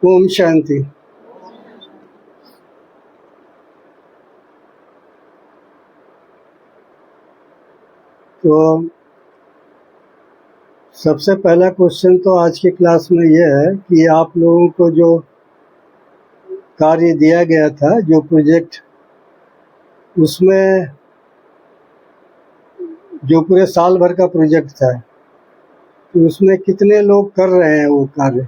ओम शांति। तो सबसे पहला क्वेश्चन तो आज की क्लास में यह है कि आप लोगों को जो कार्य दिया गया था, जो प्रोजेक्ट, उसमें जो पूरे साल भर का प्रोजेक्ट था, तो उसमें कितने लोग कर रहे हैं वो कार्य?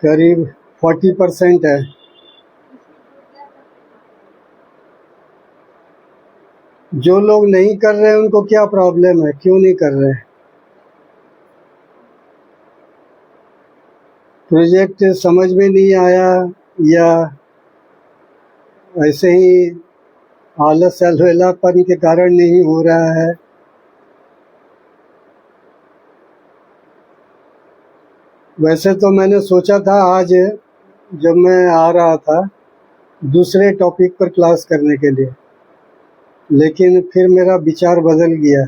करीब 40% है। जो लोग नहीं कर रहे हैं उनको क्या प्रॉब्लम है, क्यों नहीं कर रहे हैं? प्रोजेक्ट समझ में नहीं आया या ऐसे ही आलस अलवेलापन के कारण नहीं हो रहा है? वैसे तो मैंने सोचा था आज जब मैं आ रहा था दूसरे टॉपिक पर क्लास करने के लिए, लेकिन फिर मेरा विचार बदल गया,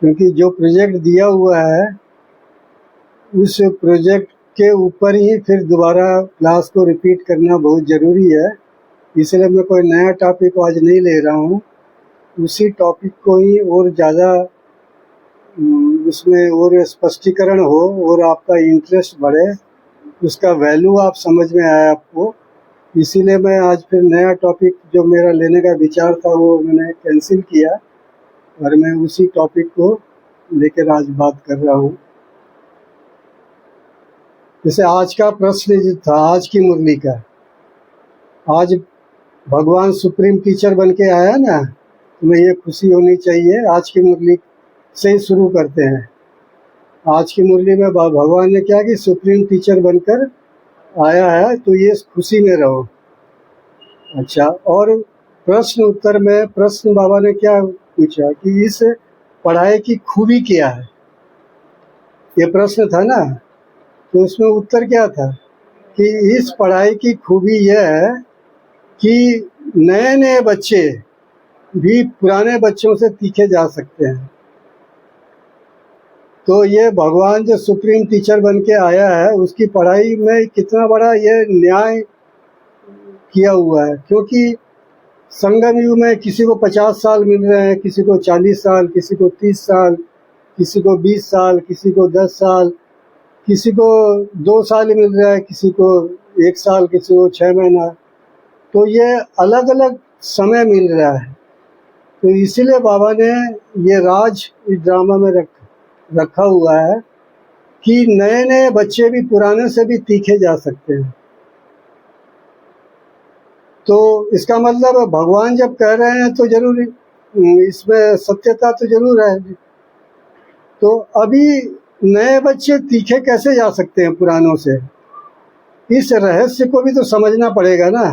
क्योंकि जो प्रोजेक्ट दिया हुआ है उस प्रोजेक्ट के ऊपर ही फिर दोबारा क्लास को रिपीट करना बहुत ज़रूरी है। इसलिए मैं कोई नया टॉपिक आज नहीं ले रहा हूँ, उसी टॉपिक को ही और ज़्यादा उसमें और स्पष्टीकरण हो और आपका इंटरेस्ट बढ़े, उसका वैल्यू आप समझ में आए आपको। इसीलिए मैं आज फिर नया टॉपिक जो मेरा लेने का विचार था वो मैंने कैंसिल किया और मैं उसी टॉपिक को लेकर आज बात कर रहा हूँ। जैसे आज का प्रश्न जो था, आज की मुरली का, आज भगवान सुप्रीम टीचर बन के आया ना, तुम्हें ये खुशी होनी चाहिए। आज की मुरली से ही शुरू करते हैं। आज की मुरली में भगवान ने क्या कि सुप्रीम टीचर बनकर आया है, तो ये खुशी में रहो। अच्छा, और प्रश्न उत्तर में प्रश्न बाबा ने क्या पूछा कि इस पढ़ाई की खूबी क्या है, ये प्रश्न था ना। तो उसमें उत्तर क्या था कि इस पढ़ाई की खूबी यह है कि नए नए बच्चे भी पुराने बच्चों से तीखे जा सकते हैं। तो ये भगवान जो सुप्रीम टीचर बन के आया है उसकी पढ़ाई में कितना बड़ा ये न्याय किया हुआ है, क्योंकि संगम युग में किसी को 50 साल मिल रहे हैं, किसी को 40 साल, किसी को 30 साल, किसी को 20 साल, किसी को 10 साल, किसी को 2 साल मिल रहा है, किसी को 1 साल, किसी को 6 महीना। तो ये अलग अलग समय मिल रहा है। तो इसीलिए बाबा ने ये राज इस ड्रामा में रखा हुआ है कि नए नए बच्चे भी पुराने से भी तीखे जा सकते हैं। तो इसका मतलब भगवान जब कह रहे हैं तो जरूर इसमें सत्यता तो जरूर है। तो अभी नए बच्चे तीखे कैसे जा सकते हैं पुरानों से? इस रहस्य को भी तो समझना पड़ेगा ना,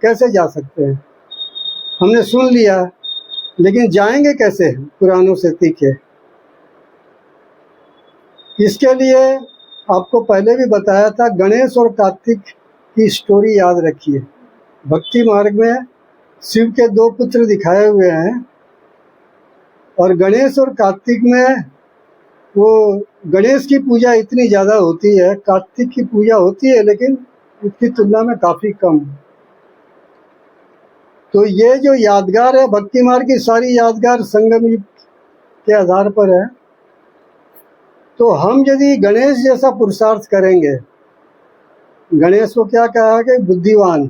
कैसे जा सकते हैं? हमने सुन लिया, लेकिन जाएंगे कैसे पुरानों से तीखे? इसके लिए आपको पहले भी बताया था, गणेश और कार्तिक की स्टोरी याद रखिए। भक्ति मार्ग में शिव के 2 पुत्र दिखाए हुए हैं, और गणेश और कार्तिक में वो गणेश की पूजा इतनी ज़्यादा होती है, कार्तिक की पूजा होती है लेकिन उसकी तुलना में काफ़ी कम। तो ये जो यादगार है, भक्ति मार्ग की सारी यादगार संगम युग के आधार पर है। तो हम यदि गणेश जैसा पुरुषार्थ करेंगे, गणेश को क्या कहा कि बुद्धिमान,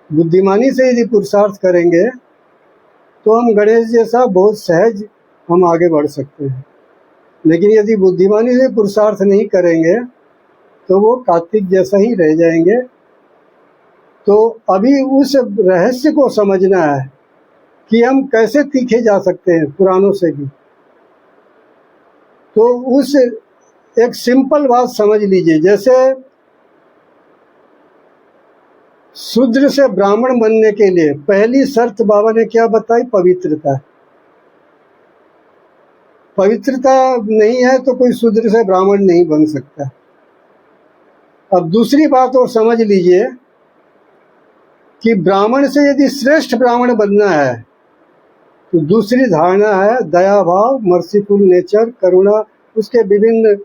बुद्धिमानी से यदि पुरुषार्थ करेंगे तो हम गणेश जैसा बहुत सहज हम आगे बढ़ सकते हैं। लेकिन यदि बुद्धिमानी से पुरुषार्थ नहीं करेंगे तो वो कार्तिक जैसा ही रह जाएंगे। तो अभी उस रहस्य को समझना है कि हम कैसे तीखे जा सकते हैं पुरानों से भी। तो उस एक सिंपल बात समझ लीजिए, जैसे शूद्र से ब्राह्मण बनने के लिए पहली शर्त बाबा ने क्या बताई? पवित्रता। पवित्रता नहीं है तो कोई शूद्र से ब्राह्मण नहीं बन सकता। अब दूसरी बात और समझ लीजिए कि ब्राह्मण से यदि श्रेष्ठ ब्राह्मण बनना है तो दूसरी धारणा है दया भाव, मर्सीफुल नेचर, करुणा। उसके विभिन्न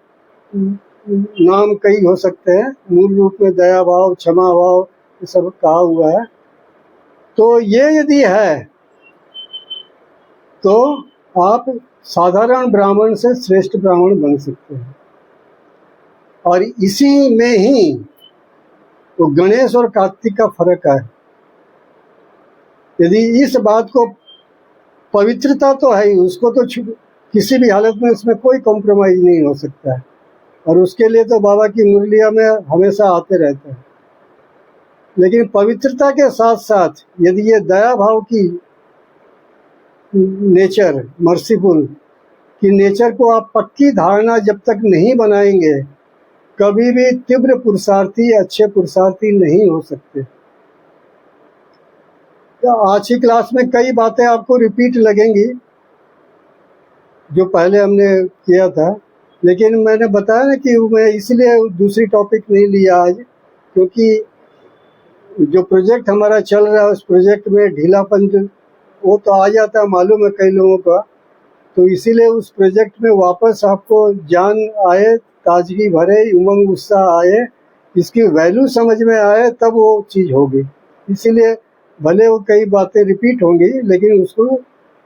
नाम कई हो सकते हैं, मूल रूप में दया भाव, क्षमा भाव, ये सब कहा हुआ है। तो ये यदि है तो आप साधारण ब्राह्मण से श्रेष्ठ ब्राह्मण बन सकते हैं। और इसी में ही तो गणेश और कार्तिक का फर्क है। यदि इस बात को, पवित्रता तो है ही, उसको तो किसी भी हालत में उसमें कोई कॉम्प्रोमाइज नहीं हो सकता है, और उसके लिए तो बाबा की मुरलिया में हमेशा आते रहते हैं। लेकिन पवित्रता के साथ साथ यदि ये दया भाव की नेचर, मर्सीफुल की नेचर को आप पक्की धारणा जब तक नहीं बनाएंगे, कभी भी तीव्र पुरुषार्थी, अच्छे पुरुषार्थी नहीं हो सकते। तो आज की क्लास में कई बातें आपको रिपीट लगेंगी जो पहले हमने किया था, लेकिन मैंने बताया ना कि मैं इसलिए दूसरी टॉपिक नहीं लिया आज, क्योंकि जो प्रोजेक्ट हमारा चल रहा है उस प्रोजेक्ट में ढीलापन वो तो आ जाता है, मालूम है कई लोगों का। तो इसीलिए उस प्रोजेक्ट में वापस आपको जान आए, ताजगी भरे, उमंग उत्साह आए, इसकी वैल्यू समझ में आए, तब वो चीज़ होगी। इसीलिए भले वो कई बातें रिपीट होंगी, लेकिन उसको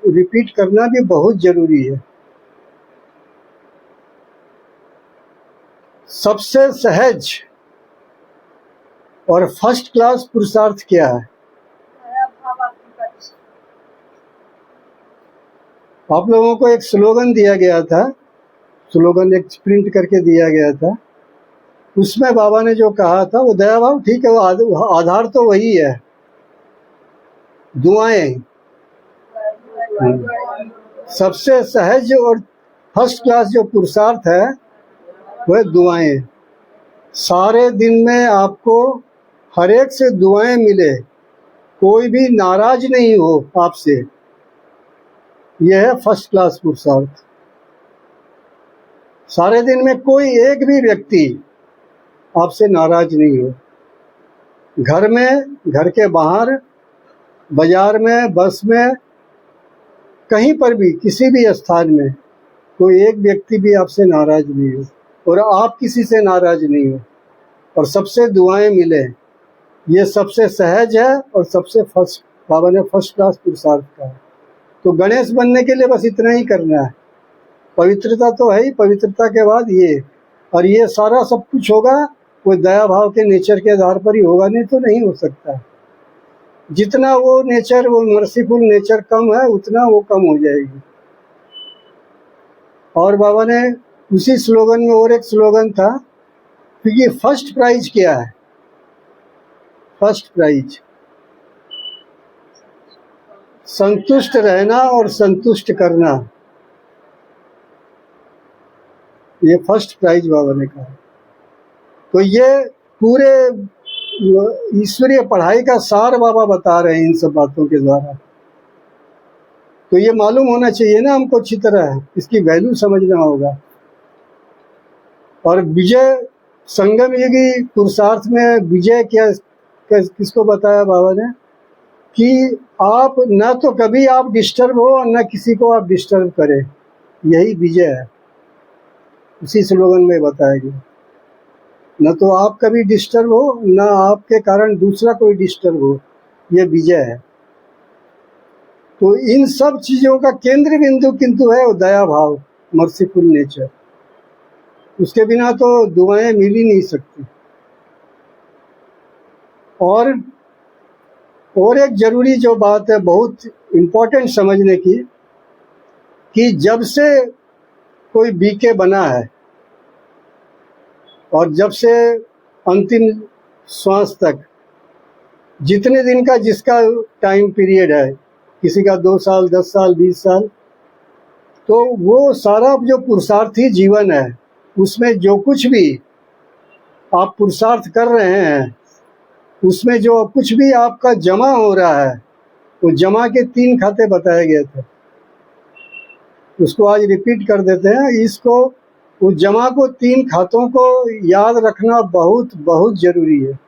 रिपीट करना भी बहुत ज़रूरी है। सबसे सहज और फर्स्ट क्लास पुरुषार्थ क्या है? आप लोगों को एक स्लोगन दिया गया था, स्लोगन एक प्रिंट करके दिया गया था। उसमें बाबा ने जो कहा था वो दया भाव, ठीक है, वो आधार तो वही है, दुआएं। सबसे सहज और फर्स्ट क्लास जो पुरुषार्थ है वह दुआएं। सारे दिन में आपको हर एक से दुआएं मिले, कोई भी नाराज नहीं हो आपसे, यह है फर्स्ट क्लास पुरुषार्थ। सारे दिन में कोई एक भी व्यक्ति आपसे नाराज नहीं हो, घर में, घर के बाहर, बाजार में, बस में, कहीं पर भी, किसी भी स्थान में कोई एक व्यक्ति भी आपसे नाराज नहीं हो, और आप किसी से नाराज नहीं हो, और सबसे दुआएं मिले, ये सबसे सहज है और सबसे फर्स्ट, बाबा ने फर्स्ट क्लास पुरुषार्थ कहा। तो गणेश बनने के लिए बस इतना ही करना है। पवित्रता तो है ही, पवित्रता के बाद ये, और ये सारा सब कुछ होगा वो दया भाव के नेचर के आधार पर ही होगा, नहीं तो नहीं हो सकता। जितना वो नेचर, वो मर्सीफुल नेचर कम है, उतना वो कम हो जाएगी। और बाबा ने उसी स्लोगन में और एक स्लोगन था, क्योंकि फर्स्ट प्राइज क्या है? फर्स्ट प्राइज संतुष्ट रहना और संतुष्ट करना, ये फर्स्ट प्राइज बाबा ने कहा। तो ये पूरे ईश्वरीय पढ़ाई का सार बाबा बता रहे हैं इन सब बातों के द्वारा। तो ये मालूम होना चाहिए ना हमको अच्छी तरह, इसकी वैल्यू समझना होगा। और विजय, संगम युगी पुरुषार्थ में विजय क्या, किसको बताया बाबा ने? कि आप न तो कभी आप डिस्टर्ब हो, न किसी को आप डिस्टर्ब करें, यही विजय है। उसी स्लोगन में बताया गया, न तो आप कभी डिस्टर्ब हो, न आपके कारण दूसरा कोई डिस्टर्ब हो, ये विजय है। तो इन सब चीज़ों का केंद्र बिंदु किंतु है वो दया भाव, मर्सीफुल नेचर। उसके बिना तो दुआएं मिल ही नहीं सकती। और एक जरूरी जो बात है, बहुत इम्पोर्टेंट समझने की, कि जब से कोई बीके बना है और जब से अंतिम श्वास तक, जितने दिन का जिसका टाइम पीरियड है, किसी का 2 साल, 10 साल, 20 साल, तो वो सारा जो पुरुषार्थी जीवन है, उसमें जो कुछ भी आप पुरुषार्थ कर रहे हैं, उसमें जो कुछ भी आपका जमा हो रहा है, वो जमा के 3 खाते बताए गए थे। उसको आज रिपीट कर देते हैं। इसको, उस जमा को, 3 खातों को याद रखना बहुत बहुत जरूरी है।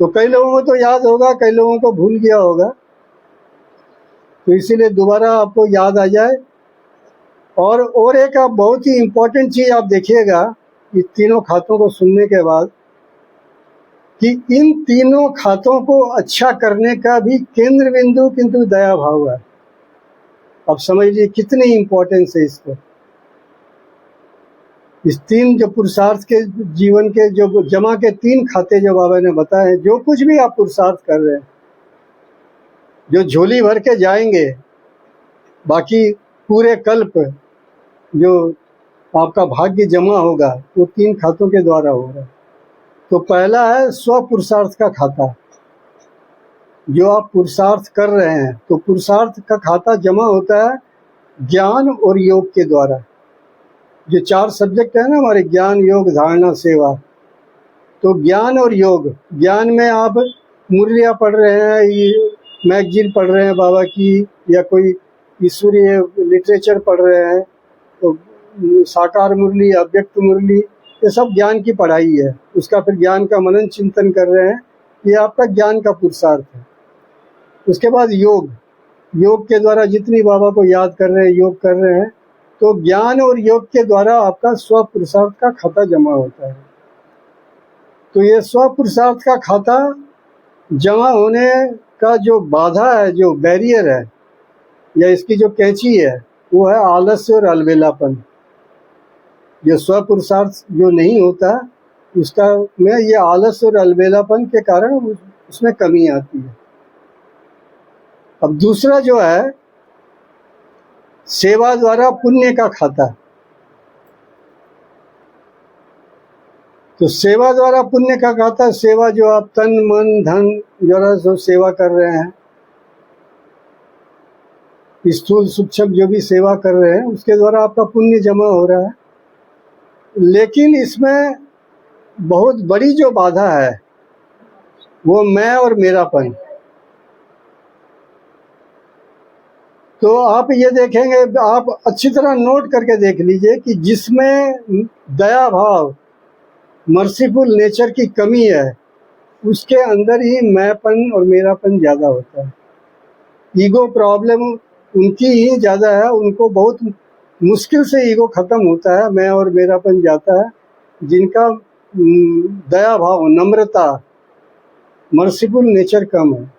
तो कई लोगों को तो याद होगा, कई लोगों को भूल गया होगा, तो इसीलिए दोबारा आपको याद आ जाए। और एक आप बहुत ही इम्पोर्टेंट चीज़ आप देखिएगा इस तीनों खातों को सुनने के बाद, कि इन तीनों खातों को अच्छा करने का भी केंद्र बिंदु किंतु दया भाव है। अब समझ लीजिए कितनी इम्पोर्टेंस है इसको। इस तीन जो पुरुषार्थ के जीवन के जो जमा के तीन खाते जो बाबा ने बताए, जो कुछ भी आप पुरुषार्थ कर रहे हैं, जो झोली भर के जाएंगे, बाकी पूरे कल्प जो आपका भाग्य जमा होगा वो तीन खातों के द्वारा होगा। तो पहला है स्व पुरुषार्थ का खाता, जो आप पुरुषार्थ कर रहे हैं, तो पुरुषार्थ का खाता जमा होता है ज्ञान और योग के द्वारा। जो चार सब्जेक्ट है ना हमारे, ज्ञान योग धारणा सेवा, तो ज्ञान और योग, ज्ञान में आप मुरलियाँ पढ़ रहे हैं, ये मैगजीन पढ़ रहे हैं बाबा की, या कोई ईश्वरीय लिटरेचर पढ़ रहे हैं, तो साकार मुरली, अव्यक्त मुरली, ये सब ज्ञान की पढ़ाई है। उसका फिर ज्ञान का मनन चिंतन कर रहे हैं, ये आपका ज्ञान का पुरुषार्थ है। उसके बाद योग, योग के द्वारा जितनी बाबा को याद कर रहे हैं, योग कर रहे हैं, तो ज्ञान और योग के द्वारा आपका स्व पुरुषार्थ का खाता जमा होता है। तो ये स्व पुरुषार्थ का खाता जमा होने का जो बाधा है, जो बैरियर है, या इसकी जो कैंची है, वो है आलस्य और अलबेलापन। जो स्व पुरुषार्थ जो नहीं होता उसका में ये आलस्य और अलबेलापन के कारण उसमें कमी आती है। अब दूसरा जो है सेवा द्वारा पुण्य का खाता। तो सेवा द्वारा पुण्य का खाता, सेवा जो आप तन मन धन जरा जो सेवा कर रहे हैं, स्थूल सूक्ष्म जो भी सेवा कर रहे हैं, उसके द्वारा आपका पुण्य जमा हो रहा है। लेकिन इसमें बहुत बड़ी जो बाधा है वो मैं और मेरापन। तो आप ये देखेंगे, आप अच्छी तरह नोट करके देख लीजिए कि जिसमें दया भाव, मर्सीफुल नेचर की कमी है, उसके अंदर ही मैंपन और मेरापन ज़्यादा होता है। ईगो प्रॉब्लम उनकी ही ज़्यादा है, उनको बहुत मुश्किल से ईगो ख़त्म होता है, मैं और मेरापन जाता है। जिनका दया भाव, नम्रता, मर्सीफुल नेचर कम है,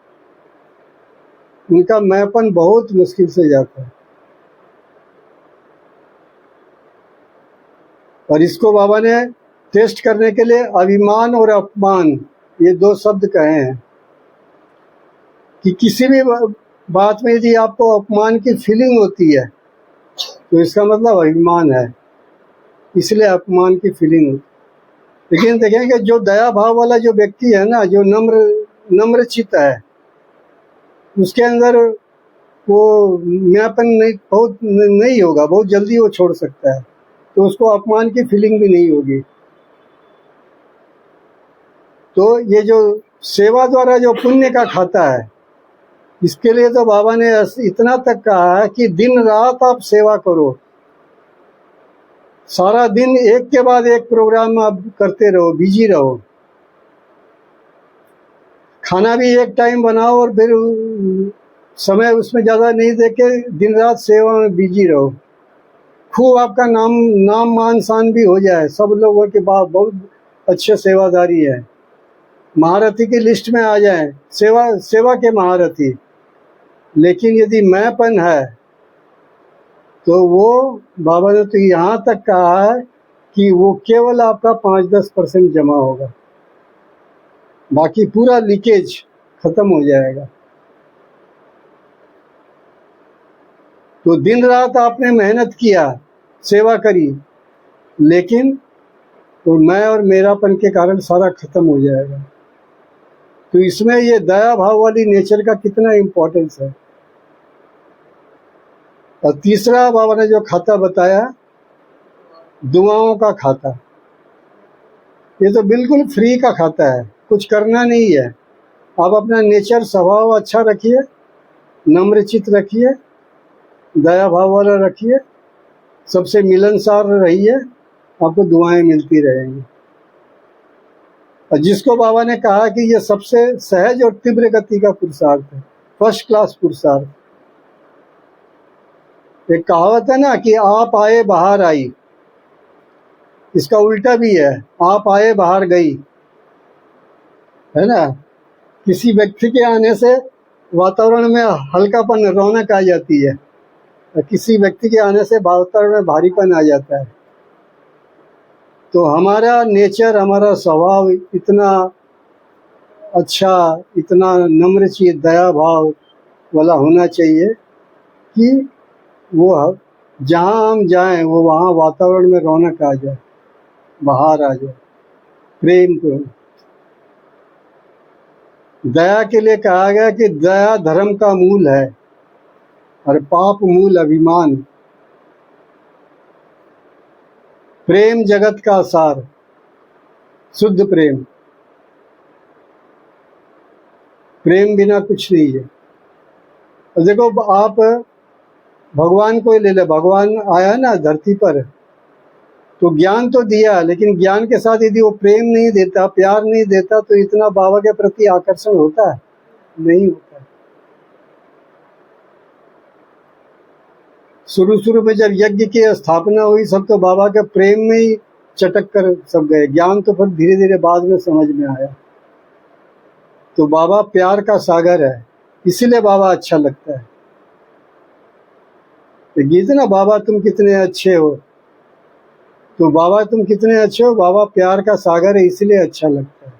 उनका मैंपन बहुत मुश्किल से जाता है। और इसको बाबा ने टेस्ट करने के लिए अभिमान और अपमान, ये दो शब्द कहे हैं, कि किसी भी बात में यदि आपको अपमान की फीलिंग होती है तो इसका मतलब अभिमान है, इसलिए अपमान की फीलिंग होती है। लेकिन देखेंगे जो दया भाव वाला जो व्यक्ति है ना, जो नम्र चित्त है, उसके अंदर वो मैंपन नहीं, बहुत नहीं होगा, बहुत जल्दी वो छोड़ सकता है, तो उसको अपमान की फीलिंग भी नहीं होगी। तो ये जो सेवा द्वारा जो पुण्य का खाता है, इसके लिए तो बाबा ने इतना तक कहा है कि दिन रात आप सेवा करो, सारा दिन एक के बाद एक प्रोग्राम आप करते रहो, बिजी रहो। खाना भी एक टाइम बनाओ और फिर समय उसमें ज़्यादा नहीं देके दिन रात सेवा में बिजी रहो। खूब आपका नाम मान शान भी हो जाए, सब लोगों के बाद बहुत अच्छे सेवादारी है, महारथी की लिस्ट में आ जाए, सेवा के महारथी। लेकिन यदि मैंपन है तो वो बाबा ने तो यहाँ तक कहा है कि वो केवल आपका 5-10% जमा होगा, बाकी पूरा लीकेज खत्म हो जाएगा। तो दिन रात आपने मेहनत किया, सेवा करी, लेकिन तो मैं और मेरापन के कारण सारा खत्म हो जाएगा। तो इसमें ये दया भाव वाली नेचर का कितना इम्पोर्टेंस है। और तीसरा बाबा ने जो खाता बताया, दुआओं का खाता, ये तो बिल्कुल फ्री का खाता है, कुछ करना नहीं है। आप अपना नेचर स्वभाव अच्छा रखिए, नम्रचित रखिए, दया भाव वाला रखिए, सबसे मिलनसार रहिए, आपको दुआएं मिलती रहेंगी। और जिसको बाबा ने कहा कि ये सबसे सहज और तीव्र गति का पुरुषार्थ है, फर्स्ट क्लास पुरुषार्थ। एक कहावत है ना कि आप आए बाहर आई, इसका उल्टा भी है, आप आए बाहर गई, है ना। किसी व्यक्ति के आने से वातावरण में हल्कापन, रौनक आ जाती है, और किसी व्यक्ति के आने से वातावरण में भारीपन आ जाता है। तो हमारा नेचर, हमारा स्वभाव इतना अच्छा, इतना नम्रचित, दया भाव वाला होना चाहिए कि वो जहाँ हम जाएं वो वहाँ वातावरण में रौनक आ जाए, बाहर आ जाए, प्रेम को। दया के लिए कहा गया कि दया धर्म का मूल है और पाप मूल अभिमान। प्रेम जगत का सार, शुद्ध प्रेम, प्रेम बिना कुछ नहीं है। और देखो, आप भगवान को ही ले ले, भगवान आया ना धरती पर, तो ज्ञान तो दिया, लेकिन ज्ञान के साथ यदि वो प्रेम नहीं देता, प्यार नहीं देता, तो इतना बाबा के प्रति आकर्षण होता है? नहीं होता। शुरू में जब यज्ञ की स्थापना हुई, सब तो बाबा के प्रेम में ही चटक कर सब गए। ज्ञान तो फिर धीरे धीरे बाद में समझ में आया। तो बाबा प्यार का सागर है, इसीलिए बाबा अच्छा लगता है। तो गीत ना, बाबा तुम कितने अच्छे हो, तो बाबा तुम कितने अच्छे हो, बाबा प्यार का सागर है, इसलिए अच्छा लगता है।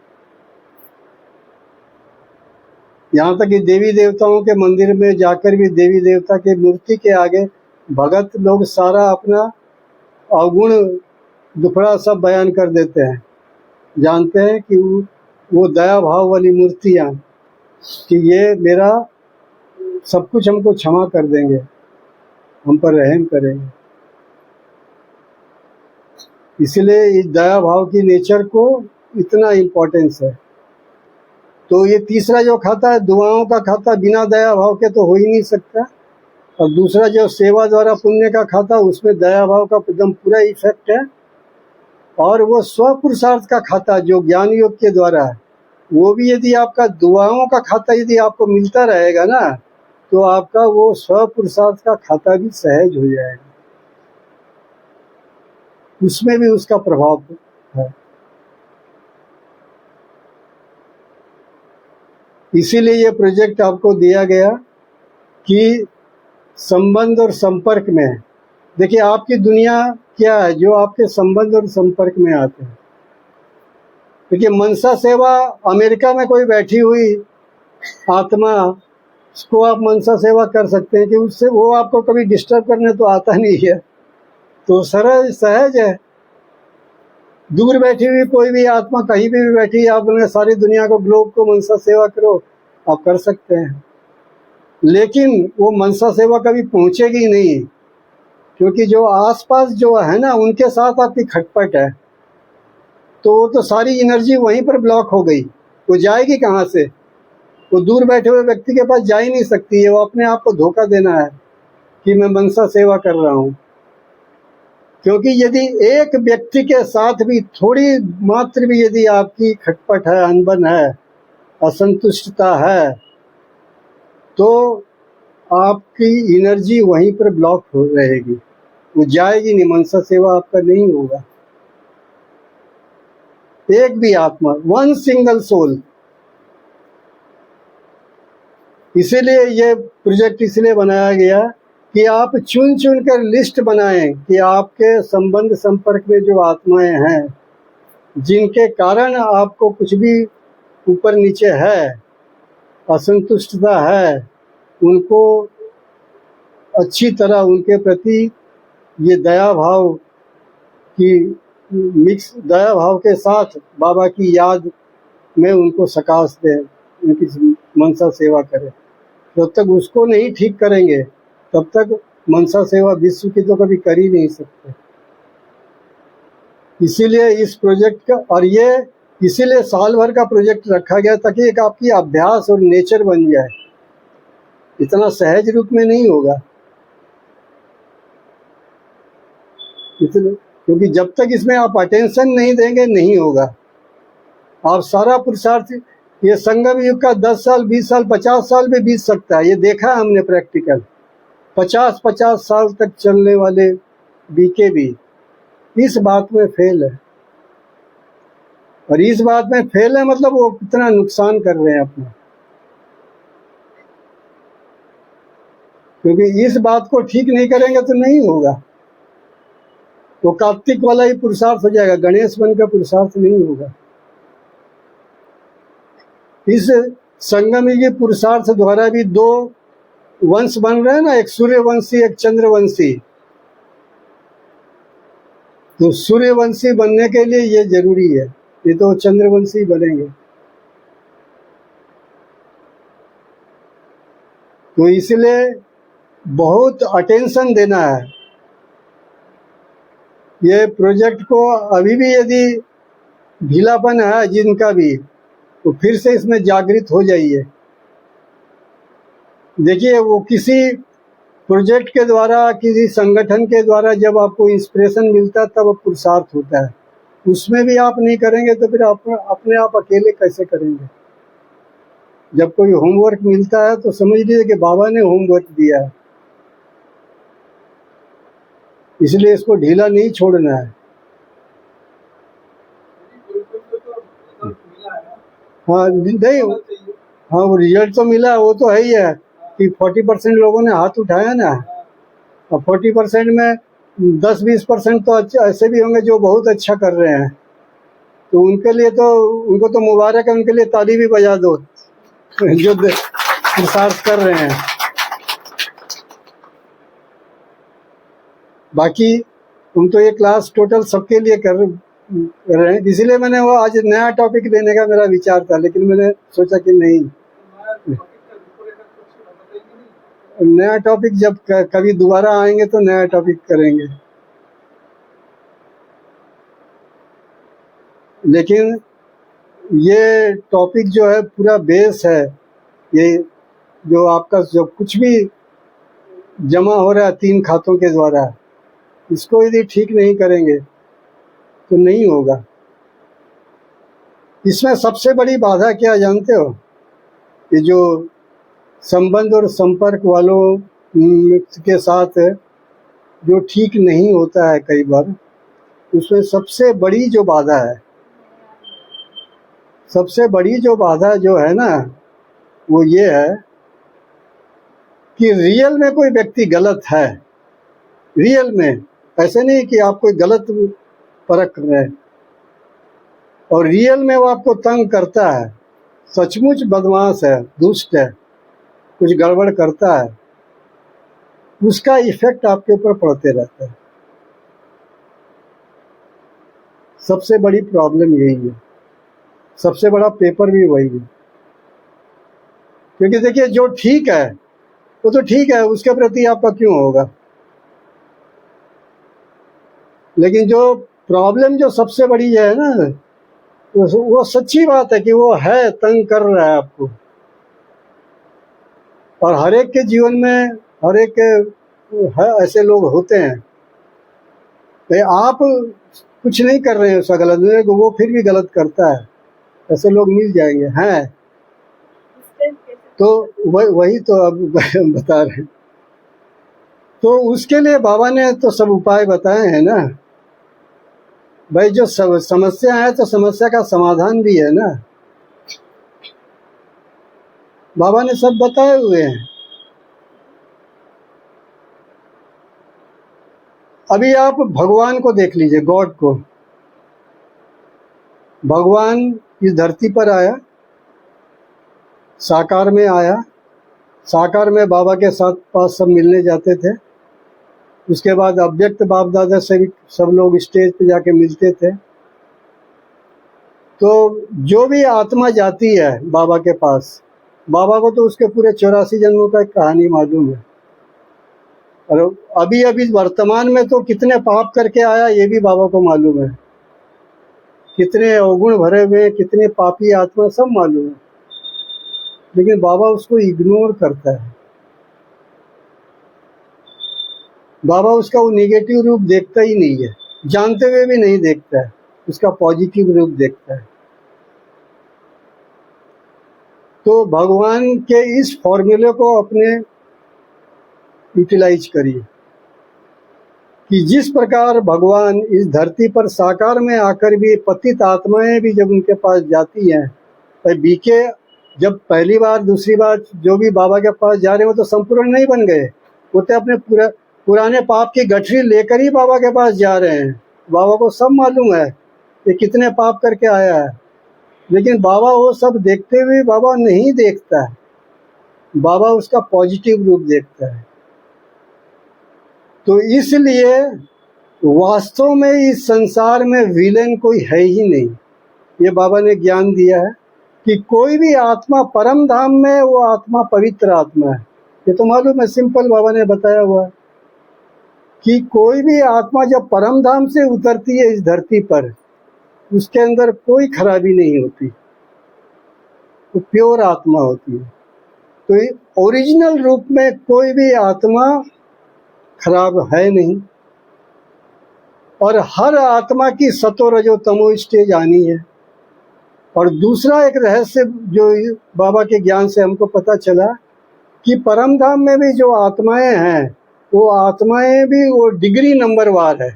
यहाँ तक कि देवी देवताओं के मंदिर में जाकर भी देवी देवता के मूर्ति के आगे भगत लोग सारा अपना अवगुण दुखड़ा सब बयान कर देते हैं। जानते हैं कि वो दया भाव वाली मूर्तियाँ, कि ये मेरा सब कुछ हमको क्षमा कर देंगे, हम पर रहम करेंगे। इसलिए इस दया भाव की नेचर को इतना इम्पोर्टेंस है। तो ये तीसरा जो खाता है, दुआओं का खाता, बिना दया भाव के तो हो ही नहीं सकता। और दूसरा जो सेवा द्वारा पुण्य का खाता, उसमें दया भाव का एकदम पूरा इफेक्ट है। और वो स्व पुरुषार्थ का खाता जो ज्ञान योग के द्वारा है, वो भी यदि आपका दुआओं का खाता यदि आपको मिलता रहेगा ना, तो आपका वो स्व पुरुषार्थ का खाता भी सहज हो जाएगा, उसमें भी उसका प्रभाव है। इसीलिए ये प्रोजेक्ट आपको दिया गया कि संबंध और संपर्क में, देखिए आपकी दुनिया क्या है, जो आपके संबंध और संपर्क में आते हैं। देखिए मनसा सेवा, अमेरिका में कोई बैठी हुई आत्मा, उसको आप मनसा सेवा कर सकते हैं कि उससे वो आपको कभी डिस्टर्ब करने तो आता नहीं है, तो सरल सहज है। दूर बैठी हुई कोई भी आत्मा कहीं भी बैठी, आप उन्हें सारी दुनिया को, ग्लोब को मनसा सेवा करो, आप कर सकते हैं। लेकिन वो मनसा सेवा कभी पहुंचेगी नहीं, क्योंकि जो आसपास जो है ना, उनके साथ आपकी खटपट है, तो वो तो सारी एनर्जी वहीं पर ब्लॉक हो गई। वो जाएगी कहाँ से? वो दूर बैठे हुए व्यक्ति के पास जा ही नहीं सकती है। वो अपने आप को धोखा देना है कि मैं मनसा सेवा कर रहा हूँ। क्योंकि यदि एक व्यक्ति के साथ भी थोड़ी मात्र भी यदि आपकी खटपट है, अनबन है, असंतुष्टता है, तो आपकी एनर्जी वहीं पर ब्लॉक हो रहेगी, वो जाएगी नहीं, मनसा सेवा आपका नहीं होगा। एक भी आत्मा, वन सिंगल सोल। इसीलिए ये प्रोजेक्ट इसलिए बनाया गया कि आप चुन चुन कर लिस्ट बनाएं कि आपके संबंध संपर्क में जो आत्माएं हैं, जिनके कारण आपको कुछ भी ऊपर नीचे है, असंतुष्टता है, उनको अच्छी तरह उनके प्रति ये दया भाव की मिक्स, दया भाव के साथ बाबा की याद में उनको सकाश दें, उनकी मनसा सेवा करें। जब तक उसको नहीं ठीक करेंगे, तब तक मनसा सेवा विश्व की तो कभी कर ही नहीं सकते। इसीलिए इस प्रोजेक्ट का, और ये इसीलिए साल भर का प्रोजेक्ट रखा गया ताकि एक आपकी अभ्यास और नेचर बन जाए। इतना सहज रूप में नहीं होगा, इतने, क्योंकि जब तक इसमें आप अटेंशन नहीं देंगे नहीं होगा। आप सारा पुरुषार्थ, ये संगम युग का 10 साल 20 साल 50 साल भी बीत सकता है, ये देखा है हमने प्रैक्टिकल। 50-50 साल तक चलने वाले बीके भी इस बात में फेल है, और इस बात में फेल है मतलब वो कितना नुकसान कर रहे हैं अपना, क्योंकि इस बात को ठीक नहीं करेंगे तो नहीं होगा। तो कार्तिक वाला ही पुरुषार्थ हो जाएगा, गणेश बन का पुरुषार्थ नहीं होगा। इस संगम के पुरुषार्थ द्वारा भी दो वंश बन रहे हैं ना, एक सूर्यवंशी एक चंद्रवंशी। तो सूर्यवंशी बनने के लिए ये जरूरी है, ये तो चंद्रवंशी बनेंगे। तो इसलिए बहुत अटेंशन देना है ये प्रोजेक्ट को। अभी भी यदि ढीलापन है जिनका भी, तो फिर से इसमें जागृत हो जाइए। देखिए, वो किसी प्रोजेक्ट के द्वारा, किसी संगठन के द्वारा जब आपको इंस्पिरेशन मिलता है तब वो पुरुषार्थ होता है। उसमें भी आप नहीं करेंगे तो फिर आप अपने आप अकेले कैसे करेंगे। जब कोई होमवर्क मिलता है तो समझ लीजिए कि बाबा ने होमवर्क दिया है, इसलिए इसको ढीला नहीं छोड़ना है। हाँ नहीं, हाँ वो रिजल्ट तो मिला, वो तो है ही है कि 40% लोगों ने हाथ उठाया ना, और 40% में 10-20% तो ऐसे भी होंगे जो बहुत अच्छा कर रहे हैं, तो उनके लिए तो, उनको तो मुबारक है, उनके लिए ताली भी बजा दो जो पुरुषार्थ कर रहे हैं। बाकी तुम तो ये क्लास टोटल सबके लिए कर रहे हैं, इसीलिए मैंने वो आज नया टॉपिक देने का मेरा विचार था, लेकिन मैंने सोचा कि नहीं, नया टॉपिक जब कभी दोबारा आएंगे तो नया टॉपिक करेंगे। लेकिन ये टॉपिक जो है पूरा बेस है, ये जो आपका जो कुछ भी जमा हो रहा है 3 खातों के द्वारा, इसको यदि ठीक नहीं करेंगे तो नहीं होगा। इसमें सबसे बड़ी बाधा क्या जानते हो? ये जो संबंध और संपर्क वालों के साथ जो ठीक नहीं होता है कई बार, उसमें सबसे बड़ी जो बाधा है, सबसे बड़ी जो बाधा जो है ना, वो ये है कि रियल में कोई व्यक्ति गलत है, रियल में, ऐसे नहीं कि आप कोई गलत परख रहे हैं, और रियल में वो आपको तंग करता है, सचमुच बदमाश है, दुष्ट है, कुछ गड़बड़ करता है, उसका इफेक्ट आपके ऊपर पड़ते रहता है। सबसे बड़ी प्रॉब्लम यही है, सबसे बड़ा पेपर भी वही है। क्योंकि देखिए, जो ठीक है वो तो ठीक है, उसके प्रति आपका क्यों होगा, लेकिन जो प्रॉब्लम जो सबसे बड़ी है ना, वो सच्ची बात है कि वो है, तंग कर रहा है आपको। और हर एक के जीवन में हर एक है, ऐसे लोग होते हैं। तो आप कुछ नहीं कर रहे हैं उसका गलत, वो फिर भी गलत करता है, ऐसे लोग मिल जाएंगे हैं। तो वही तो अब बता रहे हैं। तो उसके लिए बाबा ने तो सब उपाय बताए हैं ना भाई। जो समस्या है तो समस्या का समाधान भी है ना, बाबा ने सब बताए हुए हैं। अभी आप भगवान को देख लीजिए, गॉड को। भगवान इस धरती पर आया, साकार में आया, साकार में बाबा के साथ पास सब मिलने जाते थे। उसके बाद अव्यक्त बाप दादा से भी सब लोग स्टेज पे जाके मिलते थे। तो जो भी आत्मा जाती है बाबा के पास, बाबा को तो उसके पूरे 84 जन्मों का एक कहानी मालूम है। और अभी अभी वर्तमान में तो कितने पाप करके आया ये भी बाबा को मालूम है, कितने अवगुण भरे हुए, कितने पापी आत्मा, सब मालूम है। लेकिन बाबा उसको इग्नोर करता है। बाबा उसका वो नेगेटिव रूप देखता ही नहीं है, जानते हुए भी नहीं देखता है, उसका पॉजिटिव रूप देखता है। तो भगवान के इस फॉर्मूले को अपने यूटिलाइज करिए कि जिस प्रकार भगवान इस धरती पर साकार में आकर भी पतित आत्माएं भी जब उनके पास जाती हैं, तो बीके जब पहली बार दूसरी बार जो भी बाबा के पास जा रहे हो तो संपूर्ण नहीं बन गए, वो तो अपने पुराने पाप की गठरी लेकर ही बाबा के पास जा रहे हैं। बाबा को सब मालूम है कि कितने पाप करके आया है, लेकिन बाबा वो सब देखते हुए बाबा नहीं देखता है, बाबा उसका पॉजिटिव रूप देखता है। तो इसलिए वास्तव में इस संसार में विलेन कोई है ही नहीं। ये बाबा ने ज्ञान दिया है कि कोई भी आत्मा परम धाम में, वो आत्मा पवित्र आत्मा है। ये तो मालूम है, सिंपल बाबा ने बताया हुआ है कि कोई भी आत्मा जब परम धाम से उतरती है इस धरती पर, उसके अंदर कोई खराबी नहीं होती, तो प्योर आत्मा होती है। तो ओरिजिनल रूप में कोई भी आत्मा खराब है नहीं, और हर आत्मा की सतो रजो तमो स्टेज आनी है। और दूसरा एक रहस्य जो बाबा के ज्ञान से हमको पता चला कि परम धाम में भी जो आत्माएं हैं, वो आत्माएं भी वो डिग्री नंबर वार है।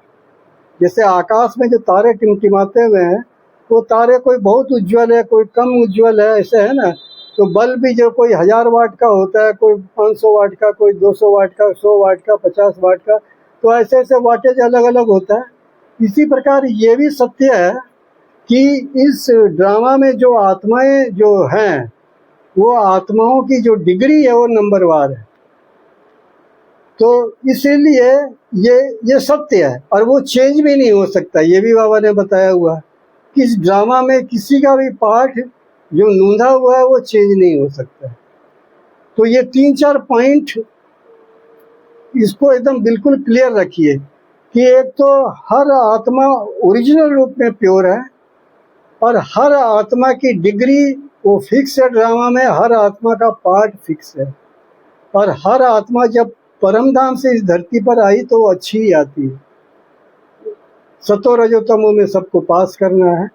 जैसे आकाश में जो तारे टिमटिमाते हुए हैं, वो तारे कोई बहुत उज्जवल है, कोई कम उज्जवल है, ऐसे है ना। तो बल्ब भी जो कोई 1000 वाट का होता है, कोई 500 वाट का, कोई 200 वाट का, 100 वाट का, 50 वाट का, तो ऐसे ऐसे वाटेज अलग अलग होता है। इसी प्रकार ये भी सत्य है कि इस ड्रामा में जो आत्माएं जो हैं, वो आत्माओं की जो डिग्री है वो नंबरवार है। तो इसीलिए ये सत्य है, और वो चेंज भी नहीं हो सकता। ये भी बाबा ने बताया हुआ कि इस ड्रामा में किसी का भी पार्ट जो नूंधा हुआ है वो चेंज नहीं हो सकता। तो ये 3-4 पॉइंट इसको एकदम बिल्कुल क्लियर रखिए कि एक तो हर आत्मा ओरिजिनल रूप में प्योर है, और हर आत्मा की डिग्री वो फिक्स है। ड्रामा में हर आत्मा का पार्ट फिक्स है, और हर आत्मा जब परम धाम से इस धरती पर आई तो वो अच्छी ही आती है। सतो रजो तमो में सबको पास करना है।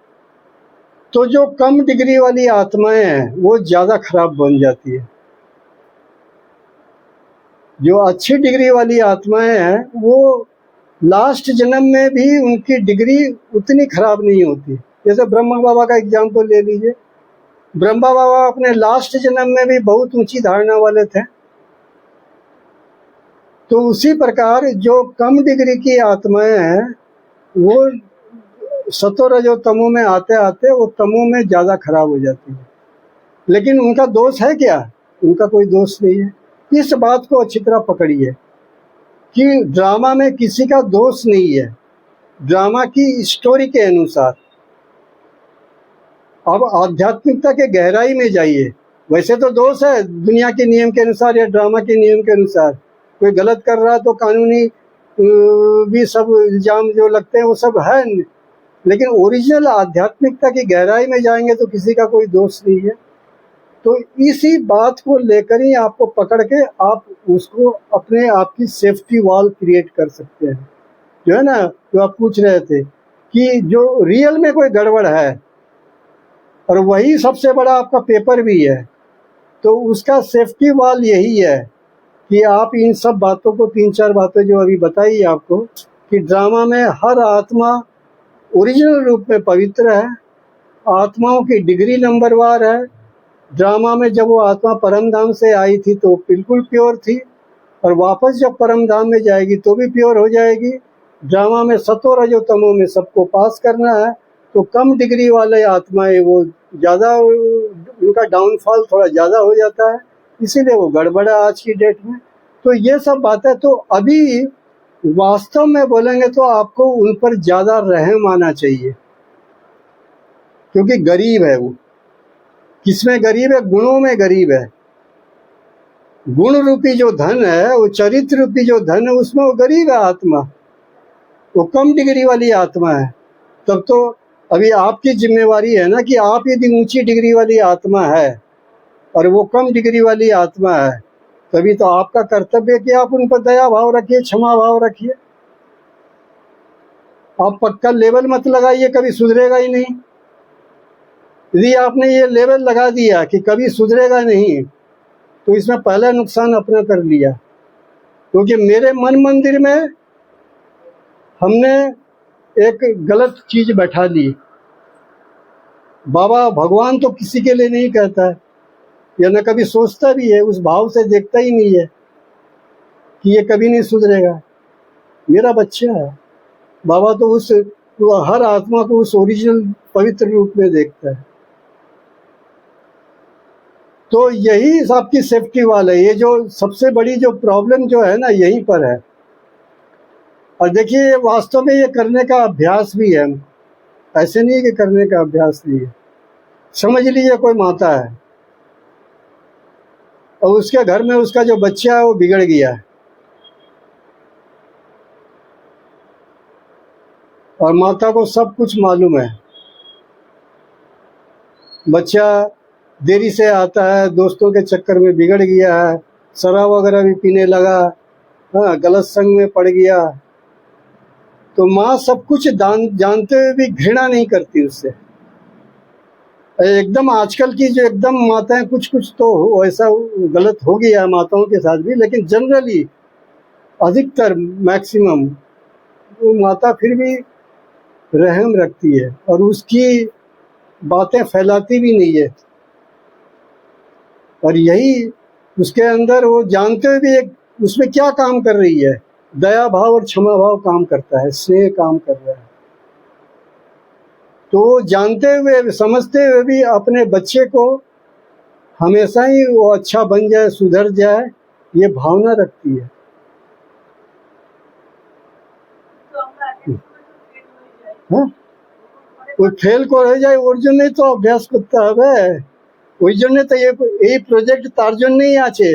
तो जो कम डिग्री वाली आत्माएं हैं वो ज़्यादा खराब बन जाती है। जो अच्छी डिग्री वाली आत्माएं हैं वो लास्ट जन्म में भी उनकी डिग्री उतनी खराब नहीं होती। जैसे ब्रह्मा बाबा का एग्जाम्पल ले लीजिए। ब्रह्मा बाबा अपने लास्ट जन्म में भी बहुत ऊंची धारणा वाले थे। तो उसी प्रकार जो कम डिग्री की आत्माएं हैं वो सतो रजो तमो में आते आते वो तमो में ज़्यादा खराब हो जाती है। लेकिन उनका दोष है क्या? उनका कोई दोष नहीं है। इस बात को अच्छी तरह पकड़िए कि ड्रामा में किसी का दोष नहीं है, ड्रामा की स्टोरी के अनुसार। अब आध्यात्मिकता के गहराई में जाइए। वैसे तो दोष है दुनिया के नियम के अनुसार या ड्रामा के नियम के अनुसार। कोई गलत कर रहा है तो कानूनी भी सब इल्जाम जो लगते हैं वो सब है, लेकिन ओरिजिनल आध्यात्मिकता की गहराई में जाएंगे तो किसी का कोई दोष नहीं है। तो इसी बात को लेकर ही आपको पकड़ के आप उसको अपने आप की सेफ्टी वॉल क्रिएट कर सकते हैं। जो है ना, जो आप पूछ रहे थे कि जो रियल में कोई गड़बड़ है और वही सबसे बड़ा आपका पेपर भी है, तो उसका सेफ्टी वॉल यही है कि आप इन सब बातों को, 3-4 बातें जो अभी बताई आपको, कि ड्रामा में हर आत्मा ओरिजिनल रूप में पवित्र है, आत्माओं की डिग्री नंबरवार है। ड्रामा में जब वो आत्मा परम धाम से आई थी तो बिल्कुल प्योर थी, और वापस जब परम धाम में जाएगी तो भी प्योर हो जाएगी। ड्रामा में सतो रजो तमो में सबको पास करना है। तो कम डिग्री वाले आत्माएं वो ज़्यादा, उनका डाउनफॉल थोड़ा ज़्यादा हो जाता है, इसीलिए वो गड़बड़ है आज की डेट में। तो ये सब बातें तो अभी वास्तव में बोलेंगे तो आपको उन पर ज़्यादा रहम आना चाहिए, क्योंकि गरीब है वो। किसमें गरीब है? गुणों में गरीब है। गुण रूपी जो धन है, वो चरित्र रूपी जो धन है, उसमें वो गरीब है आत्मा, वो कम डिग्री वाली आत्मा है। तब तो अभी आपकी जिम्मेवारी है ना कि आप यदि ऊंची डिग्री वाली आत्मा है और वो कम डिग्री वाली आत्मा है, तभी तो आपका कर्तव्य है कि आप उन पर दया भाव रखिए, क्षमा भाव रखिए। आप पक्का लेवल मत लगाइए, कभी सुधरेगा ही नहीं। यदि आपने ये लेवल लगा दिया कि कभी सुधरेगा नहीं, तो इसमें पहला नुकसान अपना कर लिया, क्योंकि मेरे मन मंदिर में हमने एक गलत चीज बैठा ली। बाबा भगवान तो किसी के लिए नहीं कहता है, या न कभी सोचता भी है, उस भाव से देखता ही नहीं है कि ये कभी नहीं सुधरेगा, मेरा बच्चा है। बाबा तो हर आत्मा को उस ओरिजिनल पवित्र रूप में देखता है। तो यही आपकी सेफ्टी वाल है। ये जो सबसे बड़ी जो प्रॉब्लम जो है ना, यहीं पर है। और देखिए, वास्तव में ये करने का अभ्यास भी है, ऐसे नहीं है कि करने का अभ्यास नहीं है। समझ लीजिए कोई माता है और उसके घर में उसका जो बच्चा है वो बिगड़ गया है, और माता को सब कुछ मालूम है। बच्चा देरी से आता है, दोस्तों के चक्कर में बिगड़ गया है, शराब वगैरह भी पीने लगा, हाँ, गलत संग में पड़ गया, तो माँ सब कुछ जानते हुए भी घृणा नहीं करती उससे। एकदम आजकल की जो एकदम माताएं, कुछ कुछ तो ऐसा गलत हो गया है माताओं के साथ भी, लेकिन जनरली अधिकतर मैक्सिमम वो माता फिर भी रहम रखती है और उसकी बातें फैलाती भी नहीं है। और यही उसके अंदर वो जानते हुए भी एक उसमें क्या काम कर रही है, दया भाव और क्षमा भाव काम करता है, स्नेह काम कर रहा है। तो वो जानते हुए समझते हुए भी अपने बच्चे को हमेशा ही वो अच्छा बन जाए, सुधर जाए, ये भावना रखती है। हाँ, कोई फेल को रह যায় ওর জন্যই তো অভ্যাস করতে হবে। ওই জন্য তো এই প্রজেক্ট তার জন্যই আছে।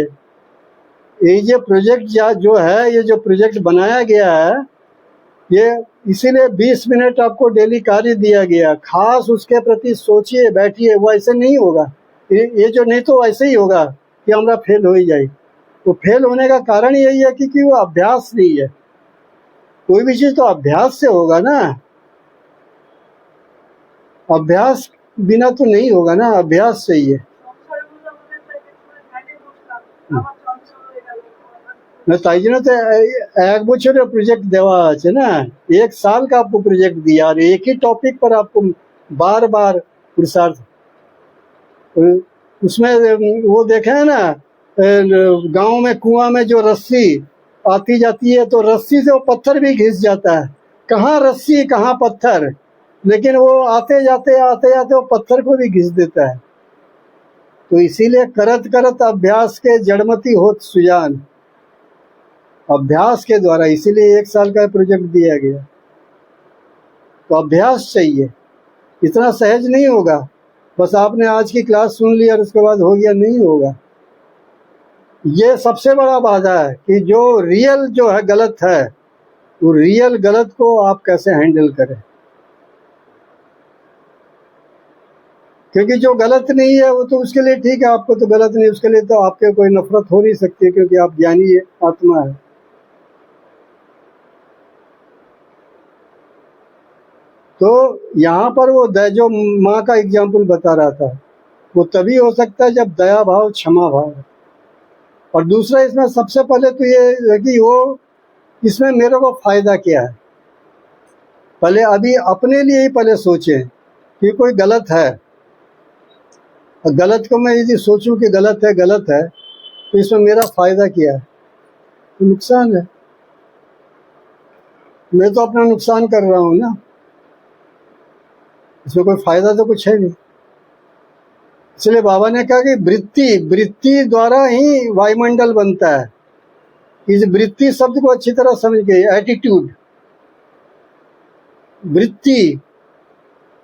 ये जो प्रोजेक्ट जो है, ये जो प्रोजेक्ट बनाया गया है, ये इसीलिए 20 मिनट आपको डेली कार्य दिया गया, खास उसके प्रति सोचिए, बैठिए। वो ऐसे नहीं होगा, ये जो नहीं तो ऐसे ही होगा कि हमरा फेल हो ही जाए। तो फेल होने का कारण यही है कि वो अभ्यास नहीं है। कोई भी चीज तो अभ्यास से होगा ना, अभ्यास बिना तो नहीं होगा ना, अभ्यास से ही है। না, তাই জন্য তো 1 বছরের प्रोजेक्ट देवा আছে ना, 1 साल का आपको प्रोजेक्ट दिया और एक ही टॉपिक पर आपको बार बार पुरुषार्थ। उसमें वो देखे है ना, गांव में कुआं में जो रस्सी आती जाती है, तो रस्सी से वो पत्थर भी घिस जाता है। कहाँ रस्सी कहाँ पत्थर, लेकिन वो आते जाते वो पत्थर को भी घिस देता है। तो इसीलिए करत करत अभ्यास के जड़मती होत सुजान, अभ्यास के द्वारा, इसीलिए 1 साल का प्रोजेक्ट दिया गया। तो अभ्यास चाहिए, इतना सहज नहीं होगा बस आपने आज की क्लास सुन ली और उसके बाद हो गया, नहीं होगा। ये सबसे बड़ा बाधा है कि जो रियल जो है गलत है, वो रियल गलत को आप कैसे हैंडल करें। क्योंकि जो गलत नहीं है वो तो उसके लिए ठीक है, आपको तो गलत नहीं, उसके लिए तो आपके कोई नफरत हो नहीं सकती, क्योंकि आप ज्ञानी आत्मा है। तो यहाँ पर वो जो माँ का एग्जाम्पल बता रहा था, वो तभी हो सकता है जब दया भाव क्षमा भाव है। और दूसरा इसमें सबसे पहले तो ये है कि वो इसमें मेरे को फायदा क्या है, पहले अभी अपने लिए ही पहले सोचें कि कोई गलत है, और गलत को मैं यदि सोचूं कि गलत है, तो इसमें मेरा फायदा क्या है, तो नुकसान है। मैं तो अपना नुकसान कर रहा हूँ ना, इसमें कोई फायदा तो कुछ है नहीं। इसलिए बाबा ने कहा कि वृत्ति द्वारा ही वायुमंडल बनता है। इस वृत्ति शब्द को अच्छी तरह समझ गए, एटीट्यूड, वृत्ति,